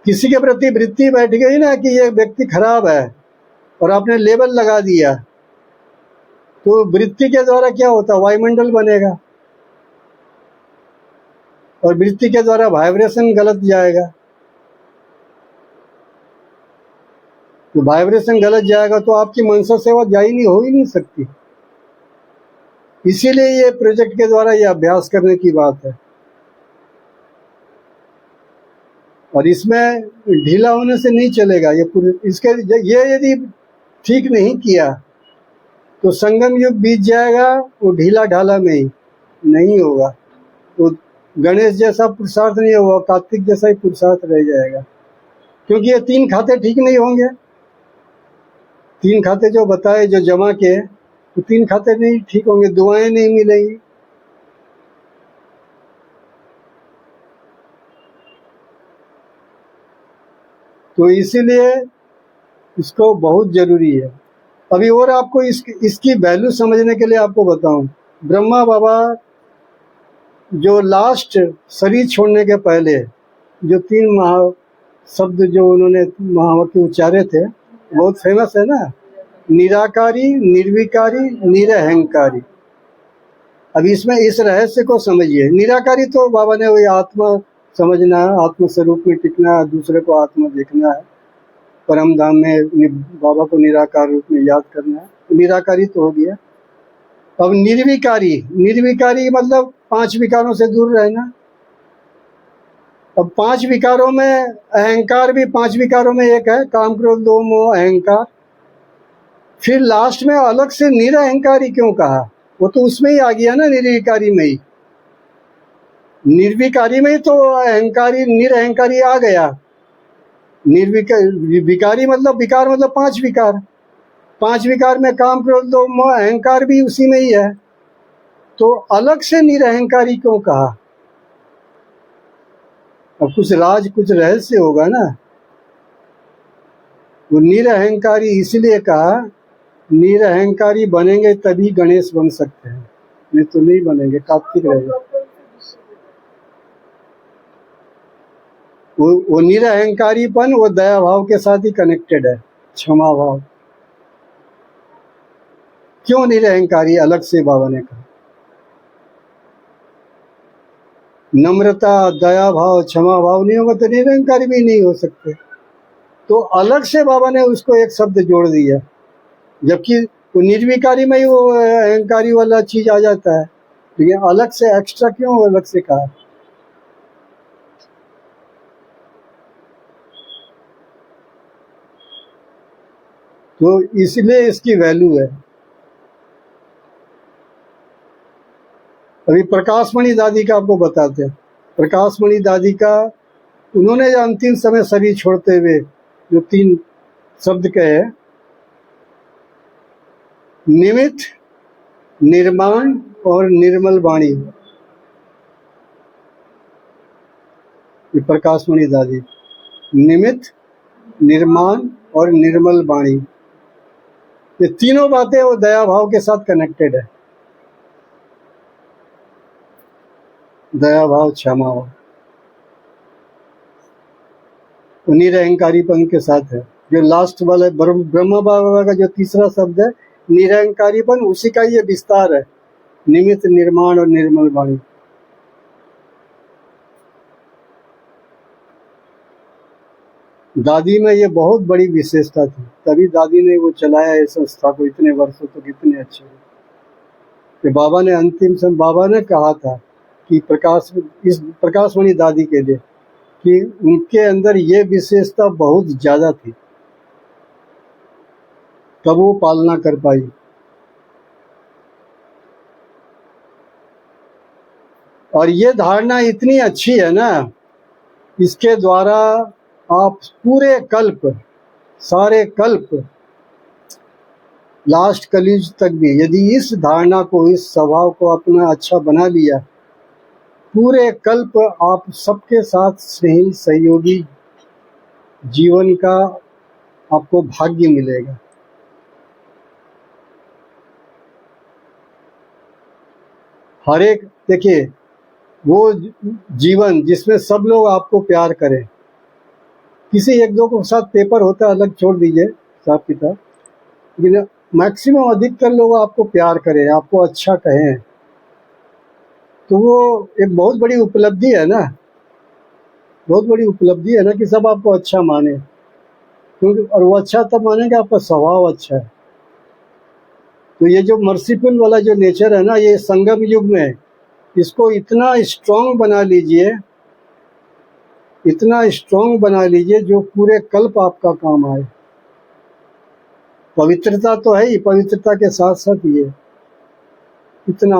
किसी के प्रति वृत्ति बैठ गई ना कि ये व्यक्ति खराब है और आपने लेबल लगा दिया, तो वृत्ति के द्वारा क्या होता है, वायुमंडल बनेगा, और वृत्ति के द्वारा वाइब्रेशन गलत जाएगा। तो वाइब्रेशन गलत जाएगा तो आपकी मनसा सेवा हो ही नहीं सकती। इसीलिए ये प्रोजेक्ट के द्वारा ये अभ्यास करने की बात है। और इसमें ढीला होने से नहीं चलेगा। ये यदि ठीक नहीं किया तो संगम युग बीत जाएगा, वो ढीला ढाला में ही नहीं होगा, तो गणेश जैसा पुरुषार्थ नहीं होगा, कार्तिक जैसा ही पुरुषार्थ रह जाएगा। क्योंकि ये 3 खाते ठीक नहीं होंगे। 3 खाते जो बताए, जो जमा के, तो 3 खाते नहीं ठीक होंगे, दुआएं नहीं मिलेंगी। तो इसीलिए इसको बहुत जरूरी है। अभी और आपको इसकी वैल्यू समझने के लिए आपको बताऊं, ब्रह्मा बाबा जो लास्ट शरीर छोड़ने के पहले जो 3 महा शब्द जो उन्होंने महावाक्य उच्चारे थे, बहुत फेमस है ना, निराकारी, निर्विकारी, निरहंकारी। अब इसमें इस रहस्य को समझिए। निराकारी तो बाबा ने वही आत्मा समझना है, आत्म स्वरूप में टिकना है, दूसरे को आत्मा देखना है, परम धाम में बाबा को निराकार रूप में याद करना है, तो निराकारी तो हो गया। अब निर्विकारी, निर्विकारी मतलब 5 विकारों से दूर रहना। अब 5 विकारों में अहंकार भी 5 विकारों में एक है, काम क्रोध लोभ मोह अहंकार। फिर लास्ट में अलग से निरअहंकारी क्यों कहा? वो तो उसमें ही आ गया ना, निर्विकारी में ही। निर्विकारी में ही तो अहंकारी निरअहंकारी आ गया। विकारी मतलब विकार मतलब 5 विकार। 5 विकार में काम क्रोध लोभ मोह अहंकार भी उसी में ही है, तो अलग से निरअहंकारी क्यों कहा? अब कुछ राज, कुछ रहस्य होगा ना। वो निरअहंकारी इसलिए कहा, निरअहंकारी बनेंगे तभी गणेश बन सकते हैं, नहीं तो नहीं बनेंगे, कार्तिक रहेगा। वो निरअहंकारीपन वो दया भाव के साथ ही कनेक्टेड है, क्षमा भाव। क्यों निरअहंकारी अलग से बाबा ने कहा? नम्रता, दया भाव, क्षमा भाव नहीं होगा तो निरअहंकारी भी नहीं हो सकते। तो अलग से बाबा ने उसको एक शब्द जोड़ दिया, जबकि वो निर्विकारी में ही वो अहंकारी वाला चीज आ जाता है, लेकिन अलग से एक्स्ट्रा क्यों अलग से कहा? तो इसलिए इसकी वैल्यू है। अभी प्रकाशमणि दादी का आपको बताते हैं। प्रकाशमणि दादी का, उन्होंने जो अंतिम समय शरीर छोड़ते हुए जो 3 शब्द कहे, निमित्त, निर्माण और निर्मल वाणी। ये प्रकाशमणि दादी, निमित्त, निर्माण और निर्मल वाणी, ये तीनों बातें वो दया भाव के साथ कनेक्टेड है। दया भाव, क्षमा भाव, निरअहंकारीपन के साथ है। जो लास्ट वाला ब्रह्मा बाबा का जो तीसरा शब्द है निरअहंकारीपन, उसी का ये विस्तार है, निमित्त, निर्माण और निर्मल वाणी। दादी में ये बहुत बड़ी विशेषता थी, तभी दादी ने वो चलाया इस संस्था को इतने वर्षों तक, इतने अच्छे। कि बाबा ने अंतिम समय बाबा ने कहा था कि इस प्रकाशमणि दादी के लिए कि उनके अंदर ये विशेषता बहुत ज्यादा थी, तब वो पालना कर पाई। और ये धारणा इतनी अच्छी है ना, इसके द्वारा आप पूरे कल्प, सारे कल्प, लास्ट कलयुग तक भी यदि इस धारणा को, इस स्वभाव को अपना अच्छा बना लिया, पूरे कल्प आप सबके साथ स्नेही सहयोगी जीवन का आपको भाग्य मिलेगा। हर एक, देखिए, वो जीवन जिसमें सब लोग आपको प्यार करें, किसी 1-2 के साथ पेपर होता है, अलग छोड़ दीजिए हिसाब किताब, लेकिन मैक्सिमम अधिकतर लोग आपको प्यार करें, आपको अच्छा कहें, तो वो एक बहुत बड़ी उपलब्धि है ना, बहुत बड़ी उपलब्धि है ना कि सब आपको अच्छा माने। क्योंकि और वो अच्छा तब मानेंगे आपका स्वभाव अच्छा है। तो ये जो मर्सीफुल वाला जो नेचर है ना, ये संगम युग में इसको इतना स्ट्रांग बना लीजिए इतना स्ट्रांग बना लीजिए जो पूरे कल्प आपका काम आए। पवित्रता तो है ही, पवित्रता के साथ साथ ये इतना,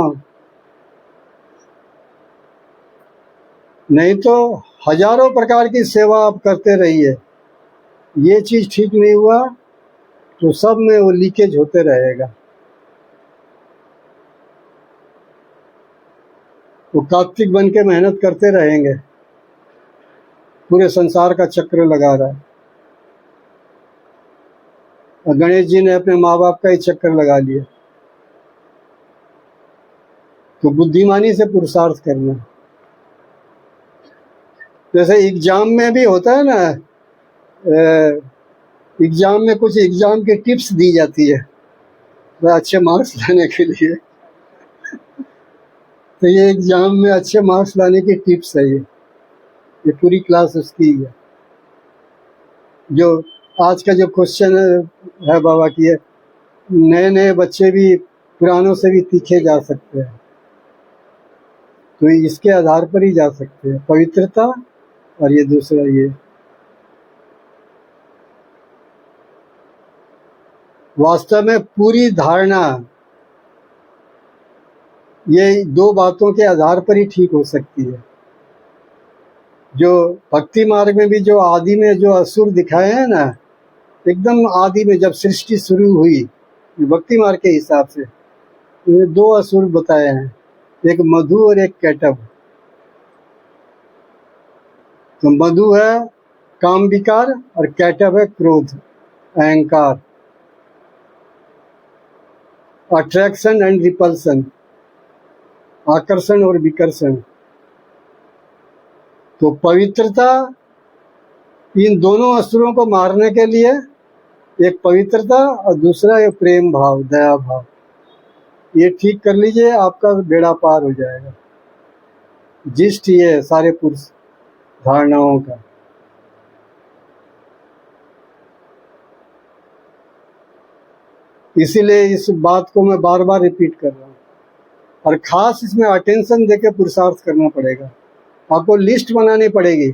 नहीं तो हजारों प्रकार की सेवा आप करते रहिए, ये चीज ठीक नहीं हुआ तो सब में वो लीकेज होते रहेगा। वो कार्तिक बन के मेहनत करते रहेंगे, पूरे संसार का चक्र लगा रहा है। और गणेश जी ने अपने माँ बाप का ही चक्कर लगा लिया। तो बुद्धिमानी से पुरुषार्थ करना। जैसे एग्जाम में भी होता है ना, एग्जाम में कुछ एग्जाम की टिप्स दी जाती है अच्छे मार्क्स लाने के लिए। तो ये एग्जाम में अच्छे मार्क्स लाने की टिप्स है, ये पूरी क्लास उसकी है। जो आज का जो क्वेश्चन है बाबा की है, नए नए बच्चे भी पुरानों से भी तीखे जा सकते हैं, तो इसके आधार पर ही जा सकते हैं, पवित्रता और ये दूसरा ये। वास्तव में पूरी धारणा ये दो बातों के आधार पर ही ठीक हो सकती है। जो भक्ति मार्ग में भी जो आदि में जो असुर दिखाए हैं ना, एकदम आदि में जब सृष्टि शुरू हुई भक्ति मार्ग के हिसाब से, ये दो असुर बताए हैं, एक मधु और एक कैटभ। तो मधु है काम विकार और कैटभ है क्रोध अहंकार, अट्रैक्शन एंड रिपल्सन, आकर्षण और विकर्षण। तो पवित्रता इन दोनों असुरों को मारने के लिए, एक पवित्रता और दूसरा एक प्रेम भाव दया भाव, ये ठीक कर लीजिए, आपका बेड़ा पार हो जाएगा। जिस्ट ये है सारे पुरुष धारणाओं का। इसीलिए इस बात को मैं बार बार रिपीट कर रहा हूँ, और खास इसमें अटेंशन देके पुरुषार्थ करना पड़ेगा। आपको लिस्ट बनानी पड़ेगी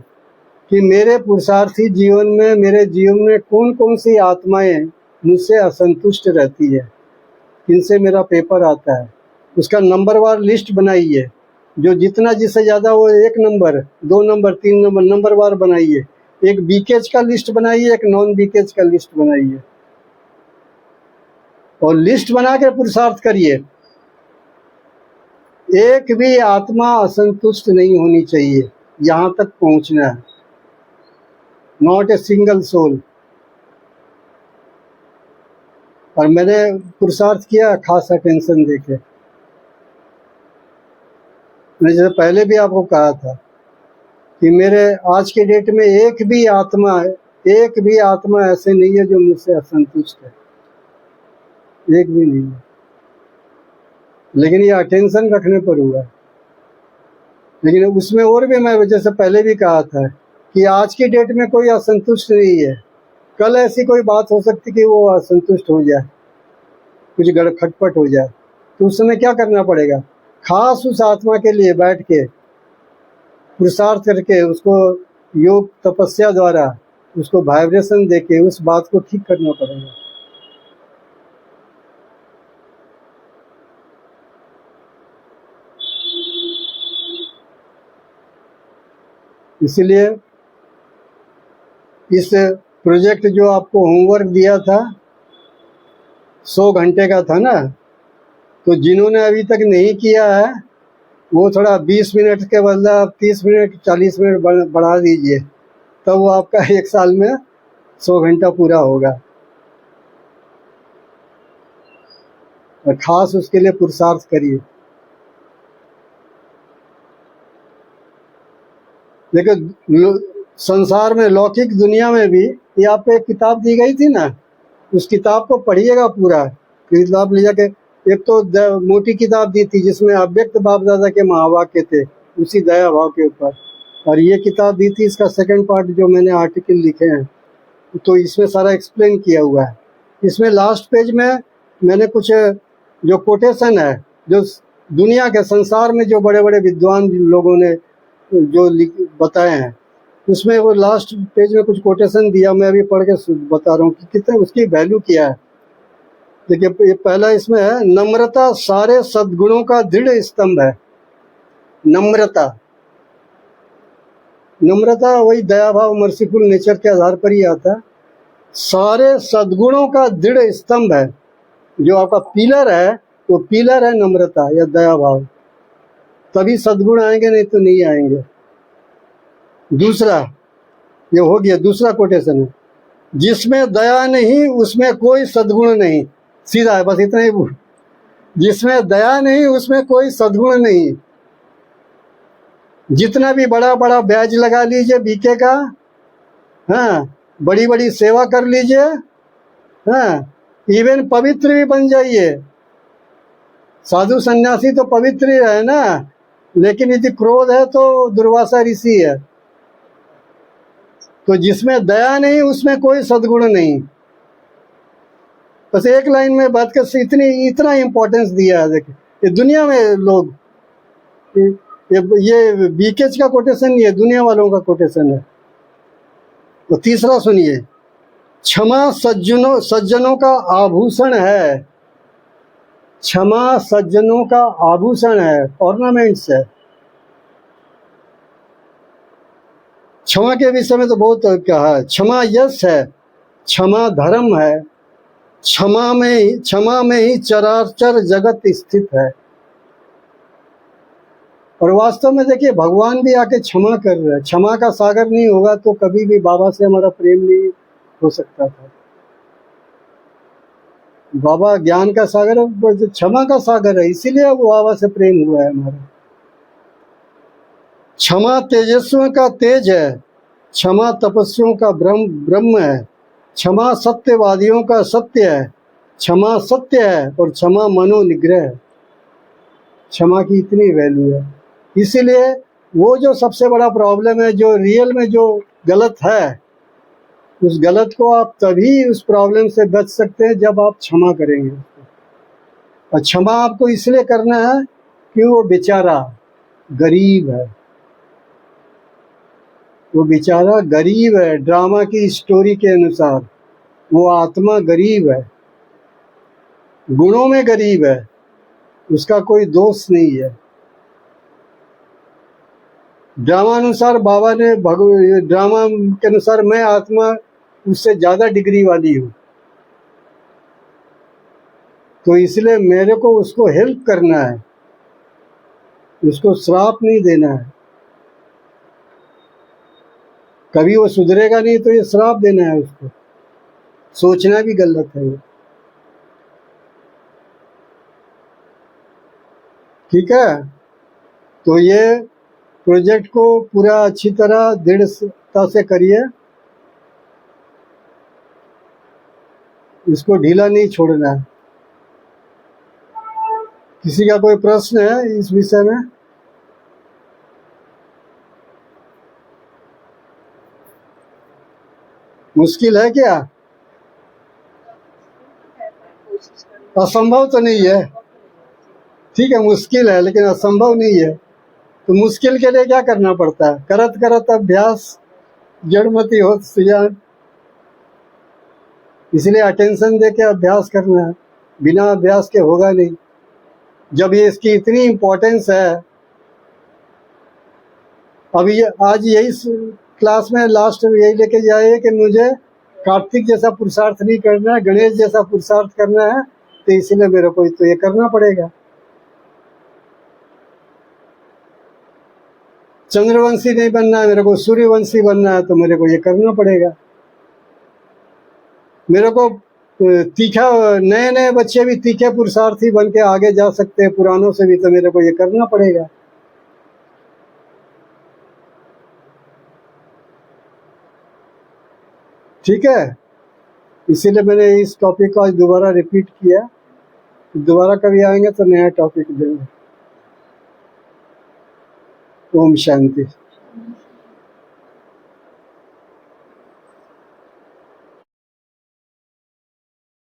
कि मेरे पुरुषार्थी जीवन में, मेरे जीवन में कौन कौन सी आत्माएं मुझसे असंतुष्ट रहती है, इनसे मेरा पेपर आता है, उसका नंबरवार लिस्ट बनाइए। जो जितना जिससे ज़्यादा वो 1 नंबर 2 नंबर 3 नंबर नंबरवार बनाइए। एक बीकेज का लिस्ट बनाइए, एक नॉन बीकेज का लिस्ट बनाइए, और लिस्ट बना के पुरुषार्थ करिए। एक भी आत्मा असंतुष्ट नहीं होनी चाहिए, यहाँ तक पहुँचना है। Not a single soul. और मैंने पुरुषार्थ किया खास अटेंशन देके। मैंने जैसे पहले भी आपको कहा था कि मेरे आज के डेट में एक भी आत्मा ऐसे नहीं है जो मुझसे असंतुष्ट है, एक भी नहीं है। लेकिन ये अटेंशन रखने पर हुआ है। लेकिन उसमें और भी, मैं जैसे पहले भी कहा था कि आज की डेट में कोई असंतुष्ट नहीं है। कल ऐसी कोई बात हो सकती कि वो असंतुष्ट हो जाए, कुछ खटपट हो जाए, तो उस समय क्या करना पड़ेगा? खास उस आत्मा के लिए बैठ के पुरुषार्थ करके, उसको योग तपस्या द्वारा उसको वाइब्रेशन देके उस बात को ठीक करना पड़ेगा। इसलिए इस प्रोजेक्ट जो आपको होमवर्क दिया था 100 घंटे का था ना, तो जिन्होंने अभी तक नहीं किया है वो थोड़ा 20 मिनट के बदला 30 मिनट 40 मिनट बढ़ा दीजिए, तब वो आपका 1 साल में 100 घंटा पूरा होगा। और खास उसके लिए पुरुषार्थ करिए। लेकिन संसार में, लौकिक दुनिया में भी, ये आपको एक किताब दी गई थी ना, उस किताब को पढ़िएगा पूरा। किताब ले जाके, एक तो मोटी किताब दी थी जिसमें अव्यक्त बाप दादा के महावाक्य थे उसी दया भाव के ऊपर, और ये किताब दी थी इसका सेकंड पार्ट जो मैंने आर्टिकल लिखे हैं, तो इसमें सारा एक्सप्लेन किया हुआ है। इसमें लास्ट पेज में मैंने कुछ जो कोटेशन है, जो दुनिया के संसार में जो बड़े बड़े विद्वान लोगों ने जो बताए हैं, उसमें वो लास्ट पेज में कुछ कोटेशन दिया, मैं अभी पढ़ के बता रहा हूँ कि कितने उसकी वैल्यू क्या है। देखिए ये पहला इसमें है, नम्रता सारे सद्गुणों का दृढ़ स्तंभ है। नम्रता, नम्रता वही दया भाव मर्सीफुल नेचर के आधार पर ही आता है। सारे सद्गुणों का दृढ़ स्तंभ है, जो आपका पिलर है वो पिलर है नम्रता या दया भाव, तभी सद्गुण आएंगे, नहीं तो नहीं आएंगे। दूसरा ये हो गया, दूसरा कोटेशन है, जिसमें दया नहीं उसमें कोई सद्गुण नहीं। सीधा है, बस इतना ही। जिसमें दया नहीं उसमें कोई सद्गुण नहीं। जितना भी बड़ा बड़ा ब्याज लगा लीजिए बीके का, हाँ, बड़ी बड़ी सेवा कर लीजिए, हाँ, इवन पवित्र भी बन जाइए। साधु सन्यासी तो पवित्र ही है ना, लेकिन यदि क्रोध है तो दुर्वासा ऋषि है। तो जिसमें दया नहीं उसमें कोई सद्गुण नहीं। बस एक लाइन में बात कर, इतना इंपॉर्टेंस दिया है। देखिए ये दुनिया में लोग, ये बीकेच का कोटेशन नहीं है, दुनिया वालों का कोटेशन है। तो तीसरा सुनिए, क्षमा सज्जनों का आभूषण है। क्षमा सज्जनों का आभूषण है, ऑर्नामेंट्स है। क्षमा के विषय में तो बहुत कहा है। क्षमा यश है, क्षमा धर्म है, क्षमा में ही चराचर जगत स्थित है। और वास्तव में देखिए भगवान भी आके क्षमा कर रहे हैं। क्षमा का सागर नहीं होगा तो कभी भी बाबा से हमारा प्रेम नहीं हो सकता था। बाबा ज्ञान का सागर है, क्षमा का सागर है, इसीलिए वो बाबा से प्रेम हुआ है हमारा। क्षमा तेजस्वियों का तेज है, क्षमा तपस्वियों का ब्रह्म है, क्षमा सत्यवादियों का सत्य है, क्षमा सत्य है और क्षमा मनोनिग्रह है। क्षमा की इतनी वैल्यू है। इसीलिए वो जो सबसे बड़ा प्रॉब्लम है, जो रियल में जो गलत है, उस गलत को आप तभी उस प्रॉब्लम से बच सकते हैं जब आप क्षमा करेंगे। और क्षमा आपको इसलिए करना है कि वो बेचारा गरीब है, वो बेचारा गरीब है। ड्रामा की स्टोरी के अनुसार वो आत्मा गरीब है, गुणों में गरीब है, उसका कोई दोष नहीं है। ड्रामा अनुसार बाबा ने ड्रामा के अनुसार मैं आत्मा उससे ज़्यादा डिग्री वाली हूँ, तो इसलिए मेरे को उसको हेल्प करना है, उसको श्राप नहीं देना है। कभी वो सुधरेगा नहीं तो ये श्राप देना है उसको। सोचना भी गलत है। ठीक है, तो ये प्रोजेक्ट को पूरा अच्छी तरह दृढ़ता से करिए, इसको ढीला नहीं छोड़ना है। किसी का कोई प्रश्न है इस विषय में? मुश्किल है क्या? असंभव तो नहीं है। ठीक है, मुश्किल है लेकिन असंभव नहीं है। तो मुश्किल के लिए क्या करना पड़ता है? करत करत अभ्यास जड़मति होत सुजान। इसलिए अटेंशन दे के अभ्यास करना है, बिना अभ्यास के होगा नहीं। जब ये इसकी इतनी इम्पोर्टेंस है, अभी आज यही क्लास में लास्ट यही लेके जाइए कि मुझे कार्तिक जैसा पुरुषार्थ नहीं करना है, गणेश जैसा पुरुषार्थ करना है, तो इसलिए मेरे को तो ये करना पड़ेगा। चंद्रवंशी नहीं बनना है, मेरे को सूर्यवंशी बनना है, तो मेरे को ये करना पड़ेगा। मेरे को तीखा, नए नए बच्चे भी तीखे पुरुषार्थी बन के आगे जा सकते हैं पुरानों से भी, तो मेरे को ये करना पड़ेगा। ठीक है, इसीलिए मैंने इस टॉपिक को आज दोबारा रिपीट किया। दोबारा कभी आएंगे तो नया टॉपिक देंगे। ओम शांति।